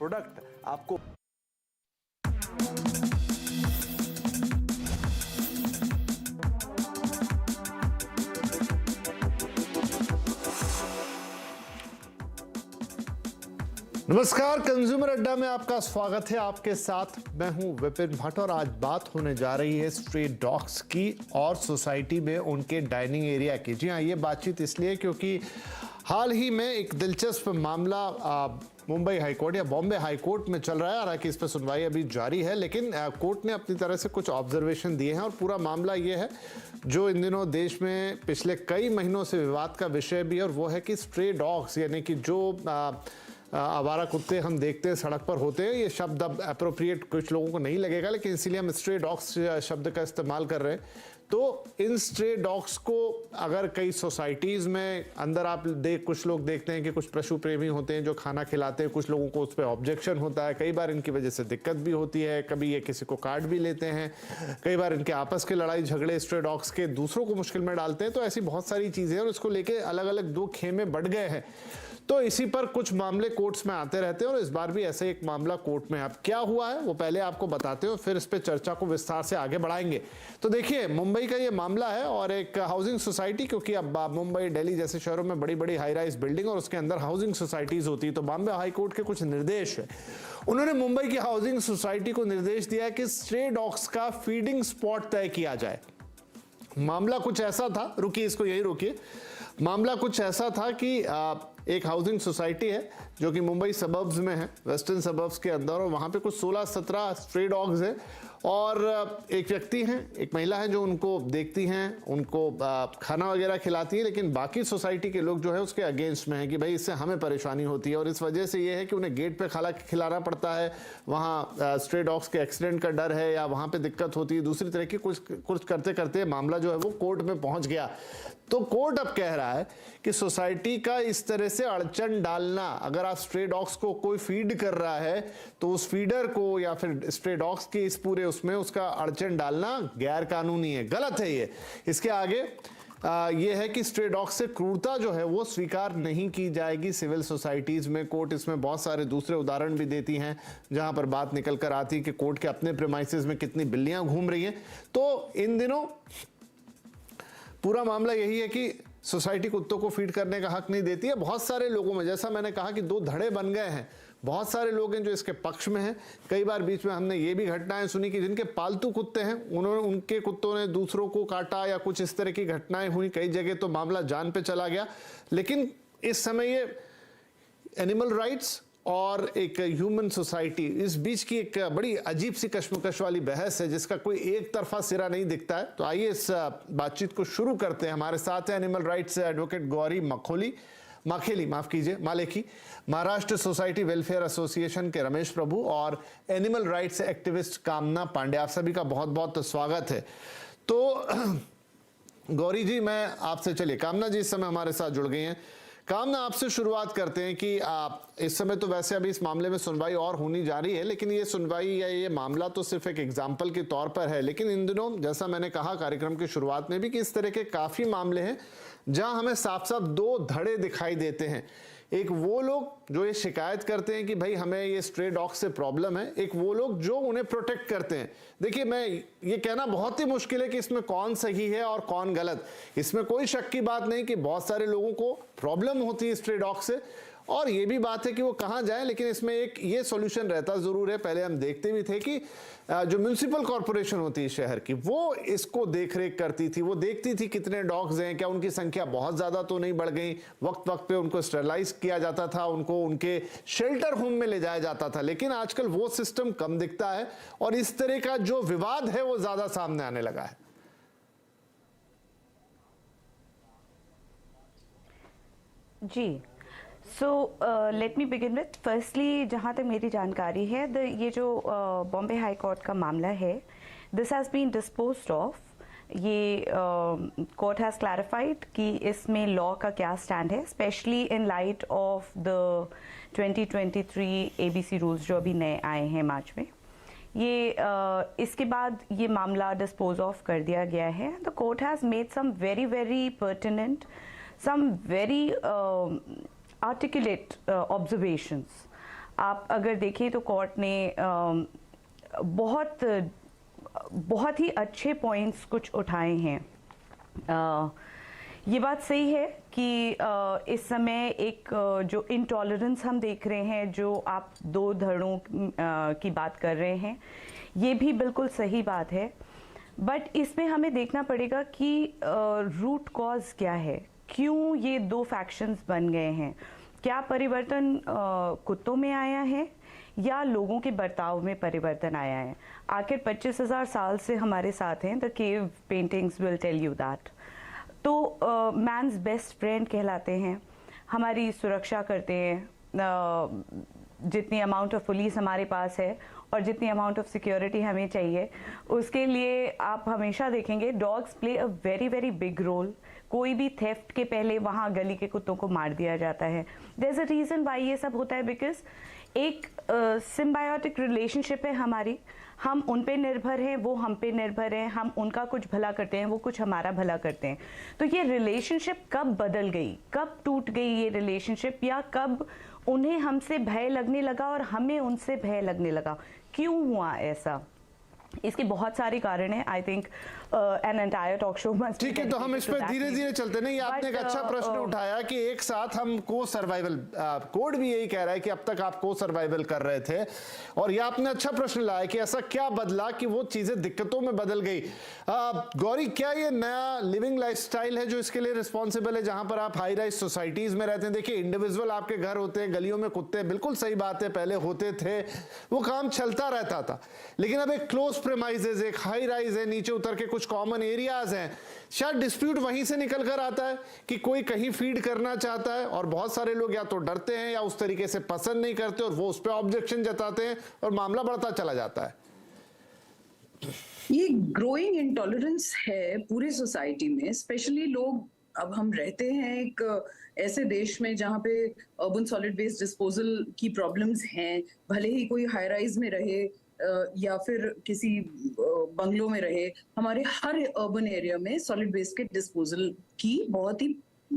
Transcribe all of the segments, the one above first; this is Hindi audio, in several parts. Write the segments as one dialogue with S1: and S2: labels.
S1: प्रोडक्ट आपको नमस्कार, कंज्यूमर अड्डा में आपका स्वागत है। आपके साथ मैं हूं विपिन भट्ट और आज बात होने जा रही है स्ट्रे डॉग्स की और सोसाइटी में उनके डाइनिंग एरिया की। जी हाँ, ये बातचीत इसलिए क्योंकि हाल ही में एक दिलचस्प मामला मुंबई हाईकोर्ट या बॉम्बे हाईकोर्ट में चल रहा है। हालांकि इस पर सुनवाई अभी जारी है, लेकिन कोर्ट ने अपनी तरह से कुछ ऑब्जर्वेशन दिए हैं और पूरा मामला ये है जो इन दिनों देश में पिछले कई महीनों से विवाद का विषय भी है, और वो है कि स्ट्रे डॉग्स यानी कि जो आवारा कुत्ते हम देखते हैं सड़क पर होते हैं। ये शब्द अब अप्रोप्रिएट कुछ लोगों को नहीं लगेगा, लेकिन इसीलिए हम स्ट्रे डॉग्स शब्द का इस्तेमाल कर रहे हैं। तो इन स्ट्रे डॉग्स को अगर कई सोसाइटीज़ में अंदर आप कुछ लोग देखते हैं कि कुछ पशु प्रेमी होते हैं जो खाना खिलाते हैं, कुछ लोगों को उस पर ऑब्जेक्शन होता है, कई बार इनकी वजह से दिक्कत भी होती है, कभी ये किसी को काट भी लेते हैं, कई बार इनके आपस के लड़ाई झगड़े स्ट्रे डॉग्स के दूसरों को मुश्किल में डालते हैं। तो ऐसी बहुत सारी चीज़ें हैं और इसको लेके अलग अलग दो खेमे बढ़ गए हैं। तो इसी पर कुछ मामले कोर्ट्स में आते रहते हैं और इस बार भी ऐसे एक मामला कोर्ट में अब क्या हुआ है वो पहले आपको बताते हैं और फिर इस पे चर्चा को विस्तार से आगे बढ़ाएंगे। तो देखिए, मुंबई का ये मामला है और एक हाउसिंग सोसाइटी, क्योंकि अब मुंबई दिल्ली जैसे शहरों में बड़ी बड़ी हाई राइज बिल्डिंग और उसके अंदर हाउसिंग सोसाइटीज होती है। तो बॉम्बे हाईकोर्ट के कुछ निर्देश है, उन्होंने मुंबई की हाउसिंग सोसाइटी को निर्देश दिया है कि स्ट्रे डॉग्स का फीडिंग स्पॉट तय किया जाए। मामला कुछ ऐसा था, रुकिए इसको यही रोकिए, मामला कुछ ऐसा था कि एक हाउसिंग सोसाइटी है जो कि मुंबई सबर्ब्स में है, वेस्टर्न सबर्ब्स के अंदर, और वहाँ पे कुछ 16-17 स्ट्रे डॉग्स हैं और एक व्यक्ति हैं, एक महिला है जो उनको देखती हैं, उनको खाना वगैरह खिलाती है, लेकिन बाकी सोसाइटी के लोग जो है उसके अगेंस्ट में है कि भाई इससे हमें परेशानी होती है और इस वजह से ये है कि उन्हें गेट पे खाना खिलाना पड़ता है, वहाँ स्ट्रे डॉग्स के एक्सीडेंट का डर है या वहाँ पे दिक्कत होती है, दूसरी तरह की कुछ करते करते मामला जो है वो कोर्ट में पहुँच गया। तो कोर्ट अब कह रहा है कि सोसाइटी का इस तरह से अड़चन डालना, अगर आप स्ट्रे डॉग्स को कोई फीड कर रहा है तो उस फीडर को या फिर स्ट्रे डॉग्स के इस पूरे उसमें उसका अड़चन डालना गैर कानूनी है, गलत है ये। इसके आगे ये है कि स्ट्रे डॉग्स से क्रूरता जो है वो स्वीकार नहीं की जाएगी सिविल सोसाइटीज में। कोर्ट इसमें बहुत सारे दूसरे उदाहरण भी देती हैं जहां पर बात निकल कर आती है कि कोर्ट के अपने प्रेमाइसेस में कितनी बिल्लियां घूम रही हैं। तो इन दिनों पूरा मामला यही है कि सोसाइटी कुत्तों को फीड करने का हक नहीं देती है। बहुत सारे लोगों में, जैसा मैंने कहा कि दो धड़े बन गए हैं, बहुत सारे लोग हैं जो इसके पक्ष में हैं। कई बार बीच में हमने ये भी घटनाएं सुनी कि जिनके पालतू कुत्ते हैं उनके कुत्तों ने दूसरों को काटा या कुछ इस तरह की घटनाएं हुई। कई जगह तो मामला जान पे चला गया। लेकिन इस समय ये एनिमल राइट्स और एक ह्यूमन सोसाइटी, इस बीच की एक बड़ी अजीब सी कश्मकश वाली बहस है जिसका कोई एक तरफा सिरा नहीं दिखता है। तो आइए इस बातचीत को शुरू करते हैं। हमारे साथ है animal rights advocate Gauri Maleki, Maharashtra society welfare association के रमेश प्रभु और एनिमल राइट्स एक्टिविस्ट कामना पांडे। आप सभी का बहुत बहुत स्वागत है। तो गौरी जी, मैं आपसे, चलिए कामना जी इस समय हमारे साथ जुड़ गई हैं। कामना, आपसे शुरुआत करते हैं कि आप इस समय तो वैसे अभी इस मामले में सुनवाई और होनी जा रही है, लेकिन ये सुनवाई या ये मामला तो सिर्फ एक एग्जाम्पल के तौर पर है। लेकिन इन दिनों, जैसा मैंने कहा कार्यक्रम की शुरुआत में भी, कि इस तरह के काफी मामले हैं जहां हमें साफ साफ दो धड़े दिखाई देते हैं। एक वो लोग जो ये शिकायत करते हैं कि भाई हमें ये स्ट्रे डॉग से प्रॉब्लम है, एक वो लोग जो उन्हें प्रोटेक्ट करते हैं। देखिए, मैं ये कहना बहुत ही मुश्किल है कि इसमें कौन सही है और कौन गलत। इसमें कोई शक की बात नहीं कि बहुत सारे लोगों को प्रॉब्लम होती है स्ट्रे डॉग से, और ये भी बात है कि वो कहाँ जाए। लेकिन इसमें एक ये सॉल्यूशन रहता जरूर है। पहले हम देखते भी थे कि जो म्युनिसिपल कॉर्पोरेशन होती है शहर की, वो इसको देखरेख करती थी, वो देखती थी कितने डॉग्स हैं, क्या उनकी संख्या बहुत ज्यादा तो नहीं बढ़ गई, वक्त वक्त पे उनको स्टेरलाइज किया जाता था, उनको उनके शेल्टर होम में ले जाया जाता था। लेकिन आजकल वो सिस्टम कम दिखता है और इस तरह का जो विवाद है वो ज्यादा सामने आने लगा है।
S2: जी, so let me begin with, firstly जहाँ तक मेरी जानकारी है, ये जो बॉम्बे हाई कोर्ट का मामला है, this has been disposed of. ये कोर्ट हैज़ क्लैरिफाइड कि इसमें लॉ का क्या स्टैंड है, specially in light of the 2023 ABC rules जो अभी नए आए हैं मार्च में। ये इसके बाद ये मामला डिस्पोज ऑफ कर दिया गया है। The court has made some very very pertinent, some very articulate observations आप अगर देखें तो कोर्ट ने बहुत ही अच्छे पॉइंट्स कुछ उठाए हैं। ये बात सही है कि इस समय एक जो इंटॉलरेंस हम देख रहे हैं, जो आप दो धड़ों की बात कर रहे हैं, ये भी बिल्कुल सही बात है। बट इसमें हमें देखना पड़ेगा कि रूट कॉज क्या है, क्यों ये दो फैक्शंस बन गए हैं। क्या परिवर्तन कुत्तों में आया है या लोगों के बर्ताव में परिवर्तन आया है? आखिर 25,000 साल से हमारे साथ हैं। The cave paintings will tell you that. तो मैन्स बेस्ट फ्रेंड कहलाते हैं, हमारी सुरक्षा करते हैं। जितनी अमाउंट ऑफ पुलिस हमारे पास है और जितनी अमाउंट ऑफ सिक्योरिटी हमें चाहिए, उसके लिए आप हमेशा देखेंगे dogs play a very very big role. कोई भी थेफ्ट के पहले वहाँ गली के कुत्तों को मार दिया जाता है। There is a reason why ये सब होता है, बिकॉज एक सिम्बायोटिक रिलेशनशिप है हमारी। हम उन पे निर्भर हैं, वो हम पे निर्भर हैं। हम उनका कुछ भला करते हैं, वो कुछ हमारा भला करते हैं। तो ये रिलेशनशिप कब बदल गई, कब टूट गई ये रिलेशनशिप, या कब उन्हें हमसे भय लगने लगा और हमें उनसे भय लगने लगा, क्यों हुआ ऐसा? इसके बहुत सारे कारण हैं। I think an entire talk show must.
S1: ठीक है, तो हम इस पर धीरे धीरे चलते नहीं। आपने एक अच्छा प्रश्न उठाया कि एक साथ हम को सर्वाइवल, कोड भी यही कह रहा है कि अब तक आप को सर्वाइवल कर रहे थे, और ये आपने अच्छा प्रश्न लाया कि ऐसा क्या बदला कि वो चीजें दिक्कतों में बदल गई। गौरी, क्या ये नया लिविंग लाइफस्टाइल है जो इसके लिए रिस्पॉन्सिबल है, जहां पर आप हाई राइज सोसाइटीज में रहते हैं? देखिए, इंडिविजुअल आपके घर होते हैं, गलियों में कुत्ते, बिल्कुल सही बात है, पहले होते थे, वो काम चलता रहता था। लेकिन अब एक क्लोज प्रेमाइजेज, एक हाई राइज है, नीचे उतर के कुछ कॉमन एरियाज हैं। शायद डिस्प्यूट वहीं से निकल कर आता है कि कोई कहीं फीड करना चाहता है और बहुत सारे लोग या तो डरते हैं या उस तरीके से पसंद नहीं करते और वो उस पर ऑब्जेक्शन जताते हैं और मामला बढ़ता चला जाता है।
S3: ये ग्रोइंग इंटॉलरेंस है पूरी सोसाइटी में। स्पेशली लोग, अब हम रहते हैं एक ऐसे देश में जहाँ पे अर्बन सॉलिड वेस्ट डिस्पोजल की प्रॉब्लम्स हैं। भले ही कोई हाई राइज में रहे या फिर किसी बंगलों में रहे, हमारे हर अर्बन एरिया में सॉलिड वेस्ट के डिस्पोजल की बहुत ही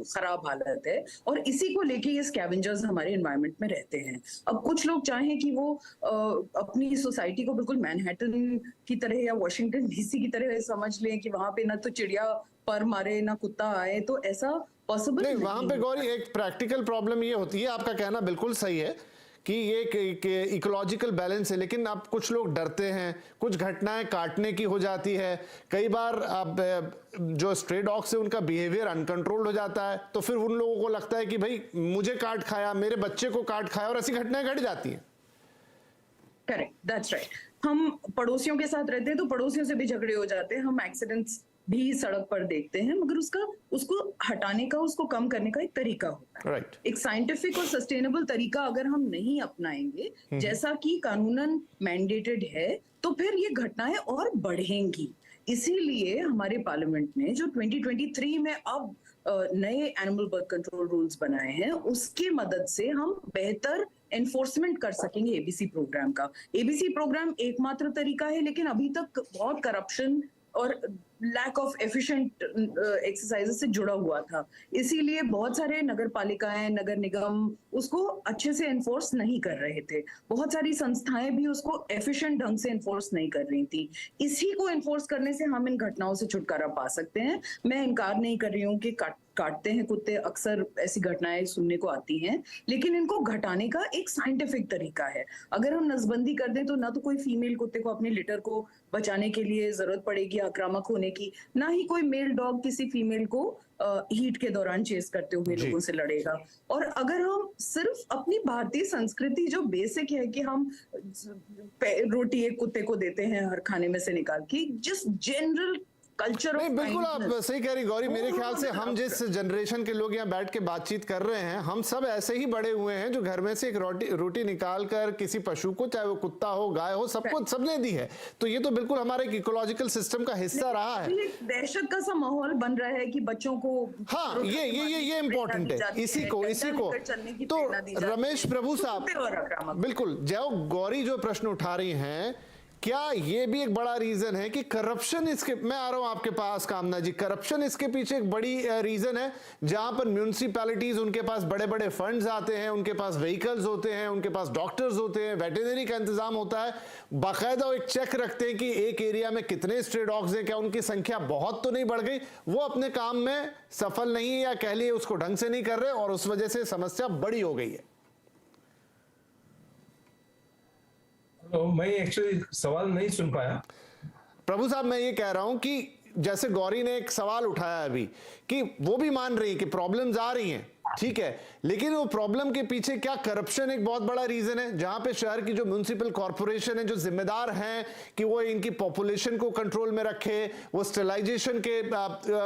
S3: खराब हालत है, और इसी को लेके ये स्कैवेंजर्स हमारे एनवायरनमेंट में रहते हैं। अब कुछ लोग चाहें कि वो अपनी सोसाइटी को बिल्कुल मैनहट्टन की तरह या वॉशिंगटन डीसी की तरह समझ लें कि वहां पे ना तो चिड़िया पर मारे ना कुत्ता आए, तो ऐसा पॉसिबल नहीं।
S1: वहां पे गौरी एक प्रैक्टिकल प्रॉब्लम ये होती है, आपका कहना बिल्कुल सही है कि ये एक इकोलॉजिकल बैलेंस है, लेकिन अब कुछ लोग डरते हैं, कुछ घटनाएं काटने की हो जाती है। कई बार अब जो स्ट्रे डॉग्स है उनका बिहेवियर अनकंट्रोल्ड हो जाता है, तो फिर उन लोगों को लगता है कि भाई मुझे काट खाया, मेरे बच्चे को काट खाया, और ऐसी घटनाएं घट जाती हैं।
S3: Correct, that's right. हम पड़ोसियों के साथ रहते हैं तो पड़ोसियों से भी झगड़े हो जाते हैं। हम एक्सीडेंट्स भी सड़क पर देखते हैं, मगर उसको हटाने का, उसको कम करने का एक तरीका होता है।
S1: Right.
S3: एक साइंटिफिक और सस्टेनेबल तरीका अगर हम नहीं अपनाएंगे, जैसा कि कानूनन मैंडेटेड है, तो फिर ये घटनाएं और बढ़ेंगी। इसीलिए हमारे पार्लियामेंट ने जो 2023 में अब नए एनिमल बर्थ कंट्रोल रूल्स बनाए हैं, उसकी मदद से हम बेहतर एनफोर्समेंट कर सकेंगे एबीसी प्रोग्राम का। एबीसी प्रोग्राम एकमात्र तरीका है, लेकिन अभी तक बहुत करप्शन और लैक ऑफ एफिशिएंट एक्सरसाइजेस से जुड़ा हुआ था। इसीलिए बहुत सारे नगर पालिकाएं, नगर निगम उसको अच्छे से एनफोर्स नहीं कर रहे थे। बहुत सारी संस्थाएं भी उसको एफिशिएंट ढंग से एनफोर्स नहीं कर रही थी। इसी को एनफोर्स करने से हम इन घटनाओं से छुटकारा पा सकते हैं। मैं इनकार नहीं कर रही हूँ कि काटते हैं कुत्ते, अक्सर ऐसी घटनाएं सुनने को आती हैं, लेकिन इनको घटाने का एक साइंटिफिक तरीका है। अगर हम नसबंदी कर दें तो ना तो कोई फीमेल कुत्ते को अपने लिटर को बचाने के लिए जरूरत पड़ेगी आक्रामक होने की, ना ही कोई मेल डॉग किसी फीमेल को हीट के दौरान चेस करते हुए लोगों से लड़ेगा। और अगर हम सिर्फ अपनी भारतीय संस्कृति जो बेसिक है कि हम रोटी एक कुत्ते को देते हैं हर खाने में से निकाल के, जिस जनरल कल्चर
S1: नहीं, बिल्कुल आप सही कह रही गौरी। मेरे ख्याल से हम जिस जनरेशन के लोग यहाँ बैठ के बातचीत कर रहे हैं, हम सब ऐसे ही बड़े हुए हैं जो घर में से एक रोटी निकाल कर किसी पशु को, चाहे वो कुत्ता हो, गाय हो, सबको सबने दी है। तो ये तो बिल्कुल हमारे इकोलॉजिकल सिस्टम का हिस्सा रहा है।
S3: दहशत का सा माहौल बन रहा है कि बच्चों को,
S1: हाँ, ये इम्पोर्टेंट है। इसी को तो रमेश प्रभु साहब, बिल्कुल जो गौरी जो प्रश्न उठा रही हैं क्या ये भी एक बड़ा रीजन है कि करप्शन इसके, मैं आ रहा हूं आपके पास कामना जी, करप्शन इसके पीछे एक बड़ी रीजन है, जहां पर म्यूनिसिपैलिटीज, उनके पास बड़े बड़े फंड्स आते हैं, उनके पास व्हीकल्स होते हैं, उनके पास डॉक्टर्स होते हैं, वेटरनरी का इंतजाम होता है, बाकायदा वो एक चेक रखते हैं कि एक एरिया में कितने स्ट्रे डॉग्स हैं, क्या उनकी संख्या बहुत तो नहीं बढ़ गई, वो अपने काम में सफल नहीं है या कह लिए उसको ढंग से नहीं कर रहे और उस वजह से समस्या बड़ी हो गई है।
S4: तो मैं एक्चुअली सवाल नहीं सुन पाया।
S1: प्रभु साहब, मैं ये कह रहा हूं कि जैसे गौरी ने एक सवाल उठाया अभी कि वो भी मान रही है कि प्रॉब्लम्स आ रही हैं, ठीक है, लेकिन वो प्रॉब्लम के पीछे क्या करप्शन एक बहुत बड़ा रीजन है, जहां पे शहर की जो म्युनिसिपल कॉर्पोरेशन है, जो जिम्मेदार हैं कि वो इनकी पॉपुलेशन को कंट्रोल में रखे, वो स्टेलाइजेशन के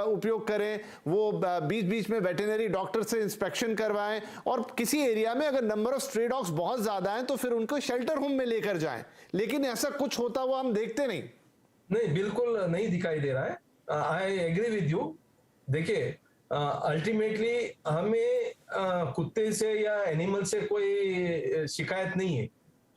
S1: उपयोग करें, वो बीच बीच में वेटरनरी डॉक्टर से इंस्पेक्शन करवाएं, और किसी एरिया में अगर नंबर ऑफ स्ट्रे डॉग्स बहुत ज्यादा हैं तो फिर उनको शेल्टर होम में लेकर जाएं, लेकिन ऐसा कुछ होता हुआ हम देखते नहीं।
S4: नहीं, बिल्कुल नहीं दिखाई दे रहा है। I agree with you. देखिए, अल्टीमेटली हमें कुत्ते से या एनिमल से कोई शिकायत नहीं है,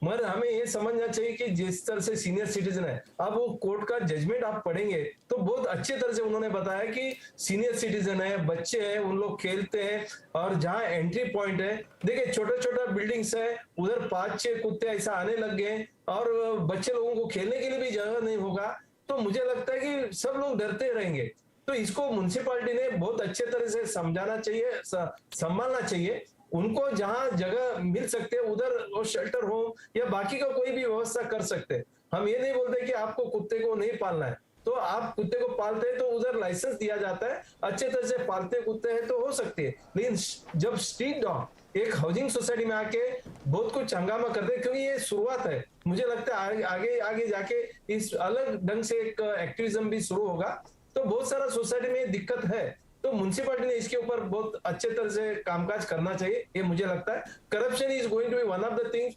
S4: मगर हमें ये समझना चाहिए कि जिस तरह से सीनियर सिटीजन है, अब वो कोर्ट का जजमेंट आप पढ़ेंगे तो बहुत अच्छे तरह से उन्होंने बताया कि सीनियर सिटीजन है, बच्चे हैं, उन लोग खेलते हैं, और जहां एंट्री पॉइंट है, देखिए छोटा छोटा बिल्डिंग्स है, उधर 5-6 कुत्ते ऐसा आने लग गए और बच्चे लोगों को खेलने के लिए भी जगह नहीं होगा, तो मुझे लगता है कि सब लोग डरते रहेंगे। तो इसको म्युनिसिपैलिटी ने बहुत अच्छे तरह से समझाना चाहिए, संभालना चाहिए। उनको जहां जगह मिल सकते हैं उधर वो शेल्टर होम या बाकी का कोई भी व्यवस्था कर सकते हैं। हम ये नहीं बोलते कि आपको कुत्ते को नहीं पालना है, तो आप कुत्ते को पालते हैं तो उधर लाइसेंस दिया जाता है, अच्छे तरह से पालते कुत्ते हैं तो हो सकती है। लेकिन जब स्ट्रीट डॉग एक हाउसिंग सोसाइटी में आके बहुत कुछ हंगामा करते हैं, क्योंकि ये शुरुआत है, मुझे लगता है आगे आगे जाके इस अलग ढंग से एक एक्टिविज्म भी शुरू होगा, तो बहुत सारा सोसाइटी में दिक्कत है, तो म्युनिसिपैलिटी ने इसके ऊपर बहुत अच्छे तरह से कामकाज करना चाहिए, ये मुझे लगता है। Corruption is going to be one of the things,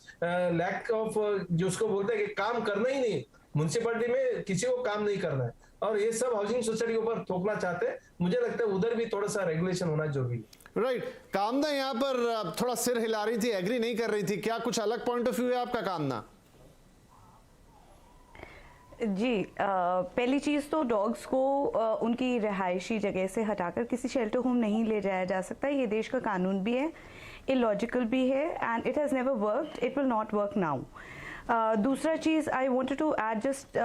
S4: lack of, जो उसको बोलते हैं कि काम करना ही नहीं, म्युनिसिपैलिटी में किसी को काम नहीं करना है, और ये सब हाउसिंग सोसाइटी के ऊपर थोपना चाहते हैं। मुझे लगता है उधर भी थोड़ा सा रेगुलेशन होना जरूरी है।
S1: राइट। कामना यहाँ पर थोड़ा सिर हिला रही थी, एग्री नहीं कर रही थी, क्या कुछ अलग पॉइंट ऑफ व्यू है आपका कामना?
S2: जी, पहली चीज़ तो डॉग्स को उनकी रिहायशी जगह से हटाकर किसी शेल्टर होम नहीं ले जाया जा सकता, ये देश का कानून भी है, इलॉजिकल भी है, and it has never worked, it will not work now. दूसरा चीज I wanted to add, just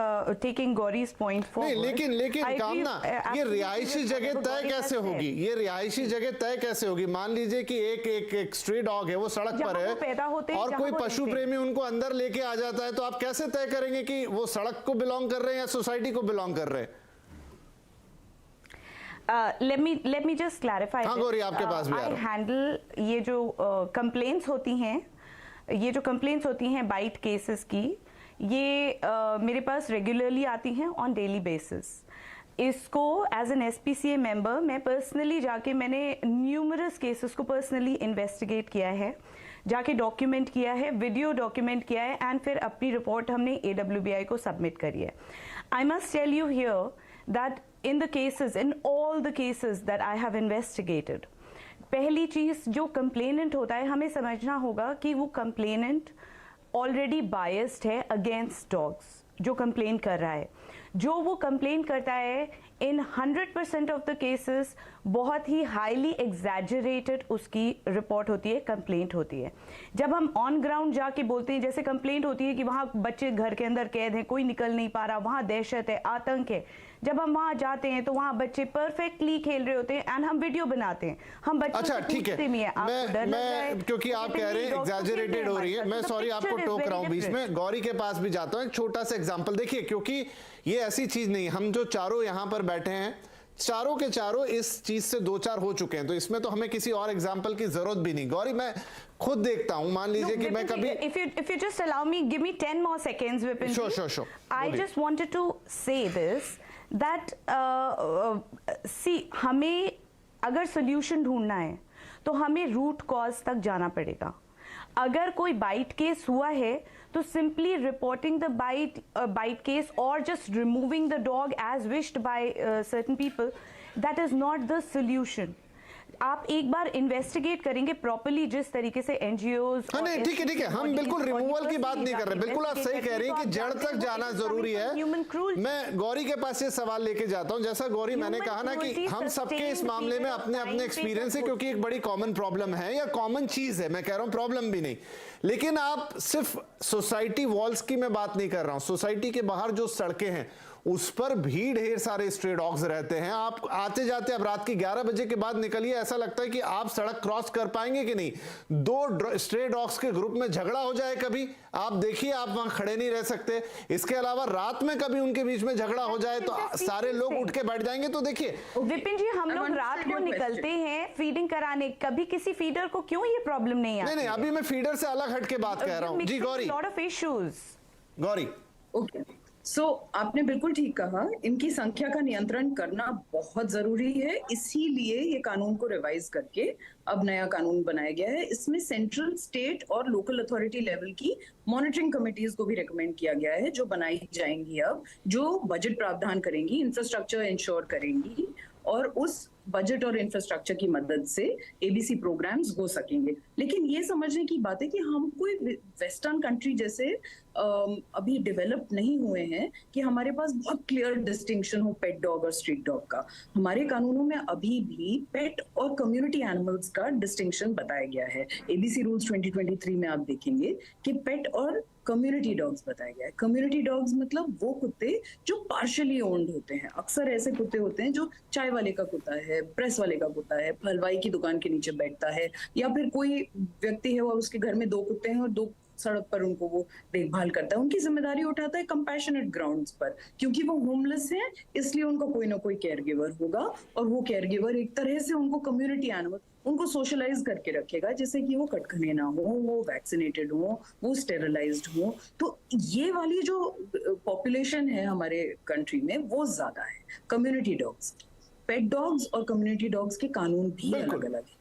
S2: taking Gauri's point forward,
S1: लेकिन कामना, ये रिहायशी जगह तय कैसे होगी? ये रिहायशी जगह तय कैसे होगी? मान लीजिए कि एक स्ट्री डॉग है, वो सड़क पर है
S2: पैदा होते हैं,
S1: और कोई पशु प्रेमी उनको अंदर लेके आ जाता है, तो आप कैसे तय करेंगे कि वो सड़क को बिलोंग कर रहे हैं या सोसाइटी को बिलोंग कर रहे हैं?
S2: let me just clarify.
S1: हाँ गौरी, आपके पास भी आ रहा हूं।
S2: I handle ये जो कंप्लेंट्स होती हैं, ये जो कंप्लेंट्स होती हैं बाइट केसेस की, ये मेरे पास रेगुलरली आती हैं ऑन डेली बेसिस। इसको एज एन SPCA मेंबर मैं पर्सनली जाके, मैंने न्यूमरस केसेस को पर्सनली इन्वेस्टिगेट किया है, जाके डॉक्यूमेंट किया है, वीडियो डॉक्यूमेंट किया है, एंड फिर अपनी रिपोर्ट हमने AWBI को सबमिट करी है। I must tell you here that in the cases, in all the cases that I have investigated, पहली चीज जो कंप्लेनेंट होता है, हमें समझना होगा कि वो कंप्लेनेंट ऑलरेडी बायस्ड है अगेंस्ट डॉग्स। जो कंप्लेन कर रहा है, जो वो कंप्लेन करता है, इन 100% ऑफ द केसेस बहुत ही हाईली एग्जैजरेटेड उसकी रिपोर्ट होती है, कंप्लेंट होती है। जब हम ऑन ग्राउंड जाके बोलते हैं, जैसे कंप्लेंट होती है कि वहाँ बच्चे घर के अंदर कैद हैं, कोई निकल नहीं पा रहा, वहाँ दहशत है, आतंक है, जब हम वहाँ जाते हैं तो वहाँ बच्चे परफेक्टली खेल रहे होते हैं, एंड हम वीडियो बनाते हैं, हम बच्चों
S1: अच्छा ठीक है, मैं क्योंकि आप कह रहे हैं एग्जैजरेटेड हो रही है, मैं सॉरी आपको टोक रहा हूँ बीच में, गौरी के पास भी जाता हूँ। एक छोटा सा एग्जांपल देखिए, क्योंकि ये ऐसी चीज नहीं, हम जो चारों यहाँ पर बैठे हैं, चारों के चारों इस चीज से दो चार हो चुके हैं, तो इसमें तो हमें किसी और एग्जांपल की जरूरत भी नहीं। गौरी, मैं खुद देखता हूं, मान लीजिए कि मैं कभी,
S2: if you just allow me, give me 10 more seconds, Vipin.
S1: Sure.
S2: I just wanted to say this, that see, हमें अगर सोल्यूशन ढूंढना है तो हमें रूट कॉज तक जाना पड़ेगा। अगर कोई बाइट केस हुआ है तो simply reporting the bite case और just removing the dog as wished by certain people, that is not the solution. आप एक बार इन्वेस्टिगेट करेंगे प्रॉपर्ली जिस तरीके से एनजीओज।
S1: हाँ नहीं ठीक है, हम बिल्कुल रिमूवल की बात नहीं कर रहे, बिल्कुल आप सही कह रही हैं कि जड़ तक जाना जरूरी है। मैं गौरी के पास ये सवाल लेके जाता हूं, जैसा गौरी मैंने कहा ना कि हम सबके इस मामले में अपने अपने एक्सपीरियंस है, क्योंकि एक बड़ी कॉमन प्रॉब्लम है या कॉमन चीज है, मैं कह रहा हूं प्रॉब्लम भी नहीं, लेकिन आप सिर्फ सोसाइटी वॉल्स की मैं बात नहीं कर रहा हूं, सोसाइटी के बाहर जो सड़कें हैं उस पर भी ढेर सारे स्ट्रे डॉग्स रहते हैं। आप आते जाते अब रात की 11 बजे के बाद निकलिए, ऐसा लगता है कि आप सड़क क्रॉस कर पाएंगे कि नहीं। दो स्ट्रे डॉग्स के ग्रुप में झगड़ा हो जाए कभी, आप देखिए आप वहां खड़े नहीं रह सकते। इसके अलावा रात में कभी उनके बीच में झगड़ा हो जाए तो सारे लोग उठ के बैठ जाएंगे। तो देखिए
S2: विपिन जी, हम लोग रात को निकलते हैं फीडिंग कराने, कभी किसी फीडर को क्यों ये प्रॉब्लम नहीं आती?
S1: नहीं, अभी मैं फीडर से अलग हट के बात कर रहा हूँ। जी Gauri,
S2: lot of issues.
S1: Gauri
S3: okay, so आपने बिल्कुल ठीक कहा, इनकी संख्या का नियंत्रण करना बहुत जरूरी है, इसीलिए ये कानून को रिवाइज करके अब नया कानून बनाया गया है। इसमें सेंट्रल, स्टेट और लोकल अथॉरिटी लेवल की मॉनिटरिंग कमिटीज को भी रिकमेंड किया गया है, जो बनाई जाएंगी अब, जो बजट प्रावधान करेंगी, इंफ्रास्ट्रक्चर इंश्योर करेंगी और उस बजट और इंफ्रास्ट्रक्चर की मदद से एबीसी प्रोग्राम्स हो सकेंगे। लेकिन ये समझने की बात है कि हम कोई वेस्टर्न कंट्री जैसे अभी डेवलप नहीं हुए हैं कि हमारे पास बहुत क्लियर डिस्टिंक्शन हो पेट डॉग और स्ट्रीट डॉग का। हमारे कानूनों में अभी भी पेट और कम्युनिटी एनिमल्स का डिस्टिंक्शन बताया गया है। एबीसी रूल्स 2023 में आप देखेंगे कि पेट और कम्युनिटी डॉग्स बताया गया है। कम्युनिटी डॉग्स मतलब वो कुत्ते जो पार्शियली ओन्ड होते हैं। अक्सर ऐसे कुत्ते होते हैं जो चाय वाले का कुत्ता है, प्रेस वाले का कुत्ता है, हलवाई की दुकान के नीचे बैठता है, या फिर कोई व्यक्ति है और उसके घर में 2 कुत्ते हैं और 2 सड़क पर उनको वो देखभाल करता है। उनकी जिम्मेदारी उठाता है कंपैशनेट ग्राउंड्स पर, क्योंकि वो होमलेस हैं, इसलिए उनका कोई ना कोई केयर गिवर होगा और वो केयर गिवर एक तरह से उनको कम्युनिटी एनिमल, उनको सोशलाइज करके रखेगा, जैसे कि वो कटखने ना हो, वो वैक्सीनेटेड हो, वो स्टेरिलाइज्ड हो। तो ये वाली जो पॉपुलेशन है हमारे कंट्री में वो ज्यादा है कम्युनिटी डॉग्स। पेट डॉग्स और कम्युनिटी डॉग्स के कानून भी अलग अलग है।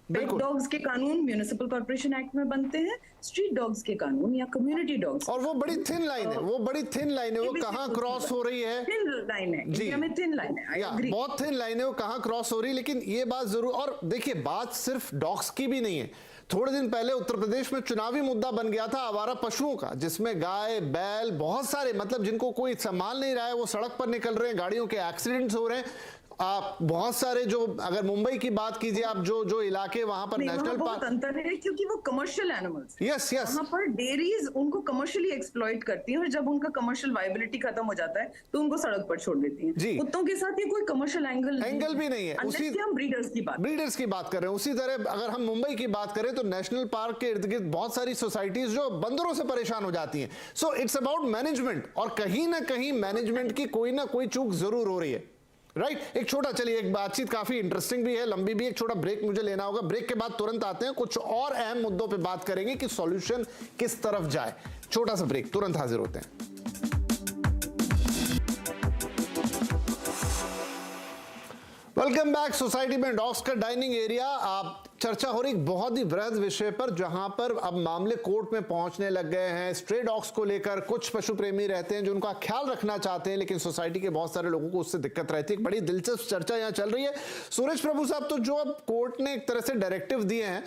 S3: पेट डॉग्स के कानून म्युनिसिपल कॉर्पोरेशन एक्ट में बनते हैं, स्ट्रीट डॉग्स के कानून या कम्युनिटी डॉग्स,
S1: और वो बड़ी थिन लाइन है, वो बड़ी थिन लाइन है, वो कहाँ क्रॉस हो रही है,
S3: थिन लाइन है, इंडिया में थिन लाइन है,
S1: बहुत थिन लाइन है, वो कहाँ क्रॉस हो रही है। लेकिन ये बात जरूर, और देखिए बात सिर्फ डॉग्स की भी नहीं है। थोड़े दिन पहले उत्तर प्रदेश में चुनावी मुद्दा बन गया था आवारा पशुओं का, जिसमें गाय, बैल, बहुत सारे, मतलब जिनको कोई संभाल नहीं रहा है, वो सड़क पर निकल रहे हैं, गाड़ियों के एक्सीडेंट्स हो रहे हैं। आप बहुत सारे, जो अगर मुंबई की बात कीजिए आप, जो इलाके वहां पर नेशनल पार्क,
S3: अंतर है क्योंकि वो कमर्शियल एनिमल्स,
S1: यस
S3: वहां पर डेयरीज उनको कमर्शियली एक्सप्लॉइट करती हैं और जब उनका कमर्शियल वायबिलिटी खत्म हो जाता है तो उनको सड़क पर छोड़ देती हैं। कुत्तों के साथ ये कोई कमर्शियल एंगल भी नहीं है, उसी हम ब्रीडर्स की बात कर रहे हैं। उसी तरह अगर हम मुंबई की बात करें तो नेशनल पार्क के इर्द गिर्द बहुत सारी सोसाइटीज जो बंदरों से परेशान हो जाती हैं। सो इट्स अबाउट मैनेजमेंट, और कहीं ना कहीं मैनेजमेंट की कोई ना कोई चूक जरूर हो रही है, राइट। एक छोटा, चलिए एक बातचीत काफी इंटरेस्टिंग भी है, लंबी भी, एक छोटा ब्रेक मुझे लेना होगा। ब्रेक के बाद तुरंत आते हैं, कुछ और अहम मुद्दों पे बात करेंगे कि सॉल्यूशन किस तरफ जाए। छोटा सा ब्रेक, तुरंत हाजिर होते हैं। Welcome back. सोसाइटी में डॉग्स का डाइनिंग एरिया, आप चर्चा हो रही बहुत ही वृहद विषय पर, जहां पर अब मामले कोर्ट में पहुंचने लग गए हैं स्ट्रे डॉग्स को लेकर। कुछ पशु प्रेमी रहते हैं जो उनका ख्याल रखना चाहते हैं, लेकिन सोसाइटी के बहुत सारे लोगों को उससे दिक्कत रहती है। बड़ी दिलचस्प चर्चा यहां चल रही है। सुरेश प्रभु साहब, तो जो अब कोर्ट ने एक तरह से डायरेक्टिव दिए हैं,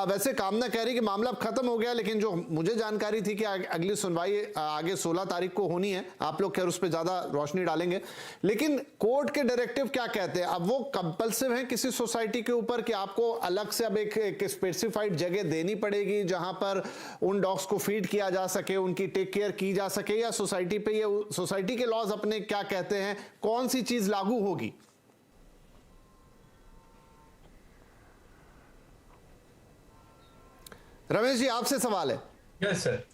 S3: वैसे कामना कह रही कि मामला अब खत्म हो गया, लेकिन जो मुझे जानकारी थी कि अगली सुनवाई आगे 16 तारीख को होनी है, आप लोग खैर उस पर ज्यादा रोशनी डालेंगे, लेकिन कोर्ट के डायरेक्टिव क्या कहते हैं? अब वो कंपल्सिव है किसी सोसाइटी के ऊपर कि आपको अलग से अब एक स्पेसिफाइड जगह देनी पड़ेगी जहां पर उन डॉग्स को फीड किया जा सके, उनकी टेक केयर की जा सके, या सोसाइटी पे, ये सोसाइटी के लॉज अपने क्या कहते हैं, कौन सी चीज लागू होगी? रमेश जी, आपसे सवाल है।
S4: यस सर,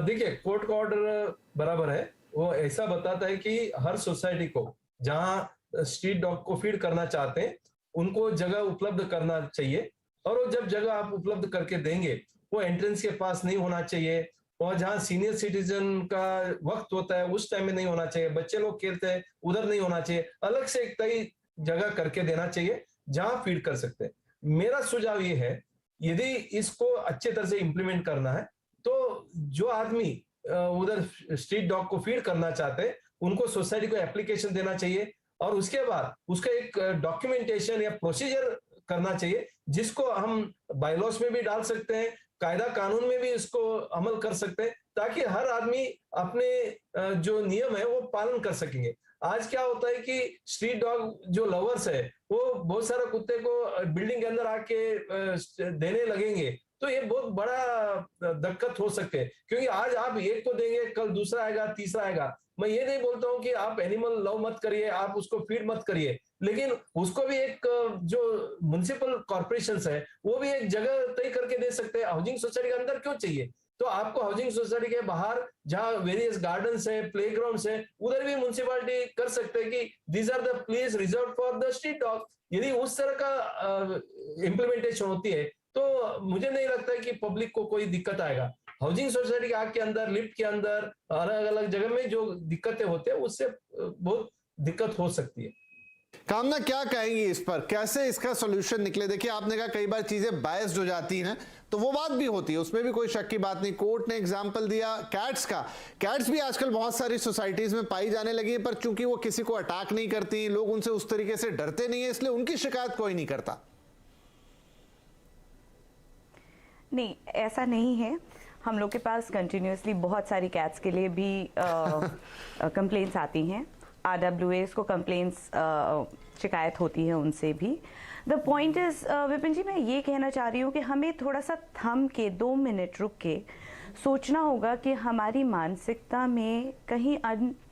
S4: देखिए कोर्ट का ऑर्डर बराबर है, वो ऐसा बताता है कि हर सोसाइटी को जहां स्ट्रीट डॉग को फीड करना चाहते हैं उनको जगह उपलब्ध करना चाहिए, और वो जब जगह आप उपलब्ध करके देंगे वो एंट्रेंस के पास नहीं होना चाहिए, और जहां सीनियर सिटीजन का वक्त होता है उस टाइम में नहीं होना चाहिए, बच्चे लोग खेलते हैं उधर नहीं होना चाहिए, अलग से एक तय जगह करके देना चाहिए जहां फीड कर सकते हैं। मेरा सुझाव ये है, यदि इसको अच्छे तरह से इंप्लीमेंट करना है तो जो आदमी उधर स्ट्रीट डॉग को फीड करना चाहते हैं उनको सोसाइटी को एप्लीकेशन देना चाहिए, और उसके बाद उसका एक डॉक्यूमेंटेशन या प्रोसीजर करना चाहिए, जिसको हम बायलॉस में भी डाल सकते हैं, कायदा कानून में भी इसको अमल कर सकते हैं, ताकि हर आदमी अपने जो नियम है वो पालन कर सकेंगे। आज क्या होता है कि स्ट्रीट डॉग जो लवर्स है वो बहुत सारे कुत्ते को बिल्डिंग के अंदर आके देने लगेंगे, तो ये बहुत बड़ा दिक्कत हो सकते हैं, क्योंकि आज आप एक को देंगे, कल दूसरा आएगा, तीसरा आएगा। मैं ये नहीं बोलता हूं कि आप एनिमल लव मत करिए, आप उसको फीड मत करिए, लेकिन उसको भी एक जो म्युनिसिपल कॉर्पोरेशंस है वो भी एक जगह तय करके दे सकते हैं। हाउसिंग सोसाइटी के अंदर क्यों चाहिए? तो आपको हाउसिंग सोसाइटी के बाहर जहां वेरियस गार्डन्स है, प्लेग्राउंड्स है, उधर भी म्युनिसिपैलिटी कर सकते हैं कि these are the place reserve for the street dog. यदि उस तरह का इम्प्लीमेंटेशन होती है तो मुझे नहीं लगता है कि पब्लिक को कोई दिक्कत आएगा। हाउसिंग सोसाइटी के आग के अंदर, लिफ्ट के अंदर, अलग अलग जगह में जो दिक्कतें होती है उससे बहुत दिक्कत हो सकती है।
S1: कामना क्या कहेंगी इस पर, कैसे इसका सॉल्यूशन निकले? देखिए आपने कहा कई बार चीजें बायस्ड हो जाती हैं, तो वो बात भी होती है, उसमें भी कोई शक की बात नहीं। कोर्ट ने एग्जाम्पल दिया कैट्स का, कैट्स भी आजकल बहुत सारी सोसाइटीज में पाई जाने लगी है, पर चूंकि वो किसी को अटैक नहीं करती, लोग उनसे उस तरीके से डरते नहीं है, इसलिए उनकी शिकायत कोई नहीं करता।
S2: नहीं, ऐसा नहीं है। हम लोग के पास कंटिन्यूसली बहुत सारी कैट्स के लिए भी कंप्लेंट्स आती हैं, RWAs को कंप्लेंट्स शिकायत होती है उनसे भी। द पॉइंट इज विपिन जी, मैं ये कहना चाह रही हूँ कि हमें थोड़ा सा थम के 2 मिनट रुक के सोचना होगा कि हमारी मानसिकता में कहीं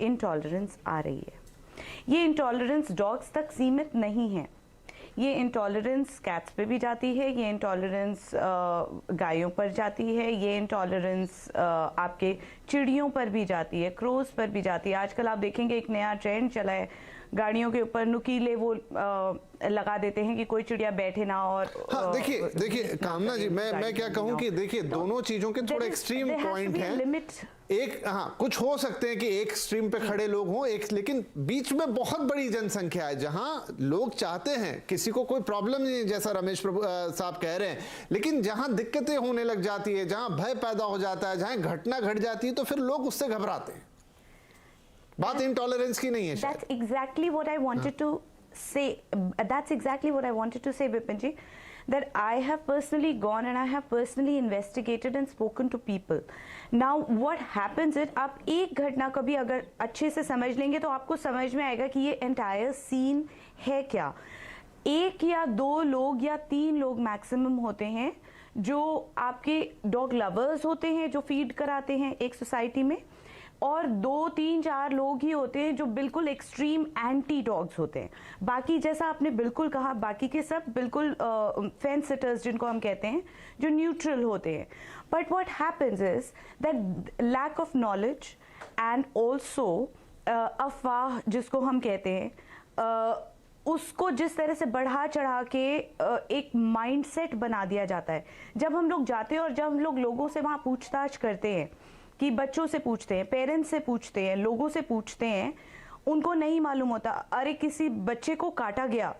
S2: इंटॉलरेंस आ रही है। ये इंटॉलरेंस डॉग्स तक सीमित नहीं है, ये इंटॉलरेंस कैट्स पे भी जाती है, ये इंटॉलरेंस गायों पर जाती है, ये इंटॉलरेंस आपके चिड़ियों पर भी जाती है, क्रोज पर भी जाती है। आजकल आप देखेंगे एक नया ट्रेंड चला है, गाड़ियों के ऊपर नुकीले वो लगा देते हैं कि कोई चिड़िया बैठे ना। और
S1: हाँ, देखिए कामना जी, मैं क्या कहूँ कि देखिए दोनों चीजों के थोड़े एक्सट्रीम पॉइंट हैं। एक हाँ, कुछ हो सकते हैं कि एक स्ट्रीम पे खड़े लोग हों, एक लेकिन बीच में बहुत बड़ी जनसंख्या है जहां लोग चाहते हैं, किसी को कोई प्रॉब्लम नहीं है जैसा रमेश प्रभु साहब कह रहे हैं, लेकिन जहां दिक्कतें होने लग जाती है, जहां भय पैदा हो जाता है, जहां घटना घट जाती है, तो फिर लोग उससे घबराते हैं। बात इंटॉलरेंस की नहीं है शायद।
S2: That's exactly what I wanted to say. That's exactly what I wanted to say, Vipin ji. That I have personally gone and I have personally investigated and spoken to people. Now what happens is, आप एक घटना को भी अगर अच्छे से समझ लेंगे तो आपको समझ में आएगा कि ये entire scene है क्या। 1 या 2 लोग या 3 लोग मैक्सिमम होते हैं जो आपके डॉग लवर्स होते हैं, जो फीड कराते हैं एक सोसाइटी में, और 2, 3, 4 लोग ही होते हैं जो बिल्कुल एक्सट्रीम एंटी डॉग्स होते हैं। बाकी जैसा आपने बिल्कुल कहा, बाकी के सब बिल्कुल फेंस सिटर्स जिनको हम कहते हैं, जो न्यूट्रल होते हैं। But what happens is that lack of knowledge and also अफवाह जिसको हम कहते हैं, उसको जिस तरह से बढ़ा चढ़ा के एक माइंडसेट बना दिया जाता है। जब हम लोग जाते हैं और जब हम लोग लोगों से वहाँ पूछताछ करते हैं, कि बच्चों से पूछते हैं, पेरेंट्स से पूछते हैं, लोगों से पूछते हैं, उनको नहीं मालूम होता। अरे किसी बच्चे को काटा गया,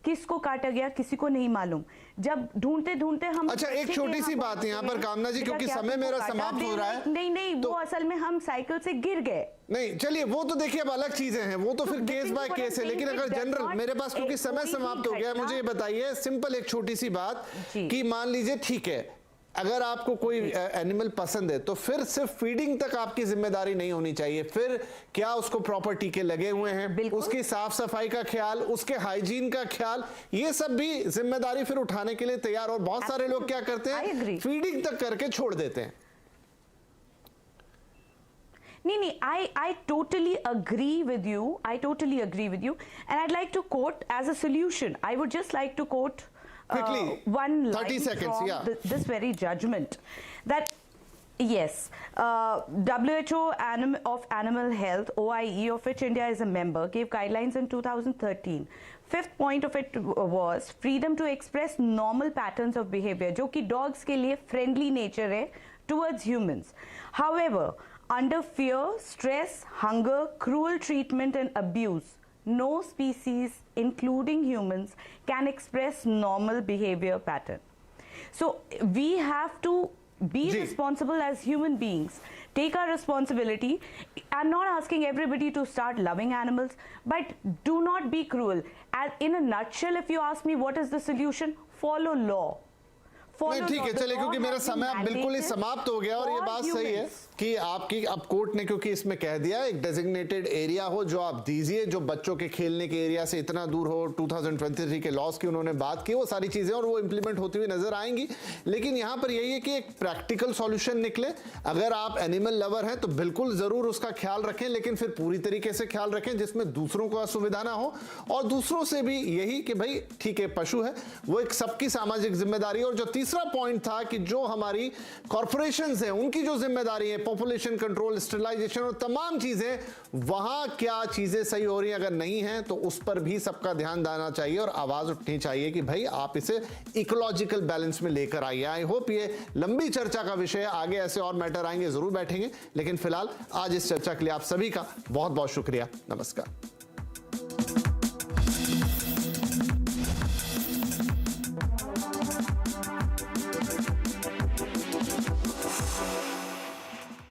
S2: किसको काटा गया किसी को नहीं मालूम। जब ढूंढते ढूंढते हम
S1: अच्छा, एक छोटी सी बात है यहाँ पर कामना जी, क्योंकि समय मेरा समाप्त हो रहा है।
S2: नहीं, वो असल में हम साइकिल से गिर गए।
S1: नहीं, चलिए वो तो देखिए अब अलग चीजें हैं, वो तो फिर केस बाय केस है, लेकिन अगर जनरल, मेरे पास क्योंकि समय समाप्त हो गया, मुझे ये बताइए सिंपल एक छोटी सी बात कि मान लीजिए ठीक है, अगर आपको कोई एनिमल पसंद है तो फिर सिर्फ फीडिंग तक आपकी जिम्मेदारी नहीं होनी चाहिए, फिर क्या उसको प्रॉपर टीके लगे हुए हैं, उसकी साफ सफाई का ख्याल, उसके हाइजीन का ख्याल, ये सब भी जिम्मेदारी फिर उठाने के लिए तैयार। और बहुत सारे लोग क्या करते हैं, फीडिंग तक करके छोड़ देते हैं।
S2: नहीं, I totally agree with you. I totally agree with you, and I'd like to quote as a solution. I would just like to quote
S1: quickly,
S2: one
S1: 30
S2: line
S1: seconds,
S2: from
S1: yeah.
S2: this very judgment, that yes, WHO of Animal Health, OIE, of which India is a member, gave guidelines in 2013. Fifth point of it was freedom to express normal patterns of behavior, जो कि dogs के लिए friendly nature है towards humans. However, under fear, stress, hunger, cruel treatment and abuse, no species, including humans, can express normal behavior pattern. So we have to be responsible as human beings. take our responsibility. I'm not asking everybody to start loving animals, but do not be cruel. And in a nutshell, if you ask me what is the solution, follow law.
S1: नहीं ठीक है, चलिए, क्योंकि मेरा समय अब बिल्कुल ही समाप्त हो गया और ये बात सही है कि आपकी अब कोर्ट ने क्योंकि इसमें कह दिया एक डेजिग्नेटेड एरिया हो जो आप दीजिए, जो बच्चों के खेलने के एरिया से इतना दूर हो, 2023 के लॉस की उन्होंने बात की, वो सारी चीजें और वो इंप्लीमेंट होती हुई नजर आएंगी। लेकिन यहां पर यही है कि एक प्रैक्टिकल सॉल्यूशन निकले। अगर आप एनिमल लवर हैं तो बिल्कुल जरूर उसका ख्याल रखें, लेकिन फिर पूरी तरीके से ख्याल रखें जिसमें दूसरों को असुविधा ना हो, और दूसरों से भी यही कि भाई ठीक है, पशु है वो एक सबकी सामाजिक जिम्मेदारी है। और जो तीसरा पॉइंट था कि जो हमारी कॉर्पोरेशंस हैं उनकी जो जिम्मेदारी है, पॉपुलेशन कंट्रोल, स्टरलाइजेशन और तमाम चीजें, वहां क्या चीजें सही हो रही हैं, अगर नहीं है तो उस पर भी सबका ध्यान देना चाहिए और आवाज उठनी चाहिए कि भाई आप इसे इकोलॉजिकल बैलेंस में लेकर आइए। आई होप ये लंबी चर्चा का विषय है, आगे ऐसे और मैटर आएंगे, जरूर बैठेंगे, लेकिन फिलहाल आज इस चर्चा के लिए आप सभी का बहुत बहुत शुक्रिया। नमस्कार।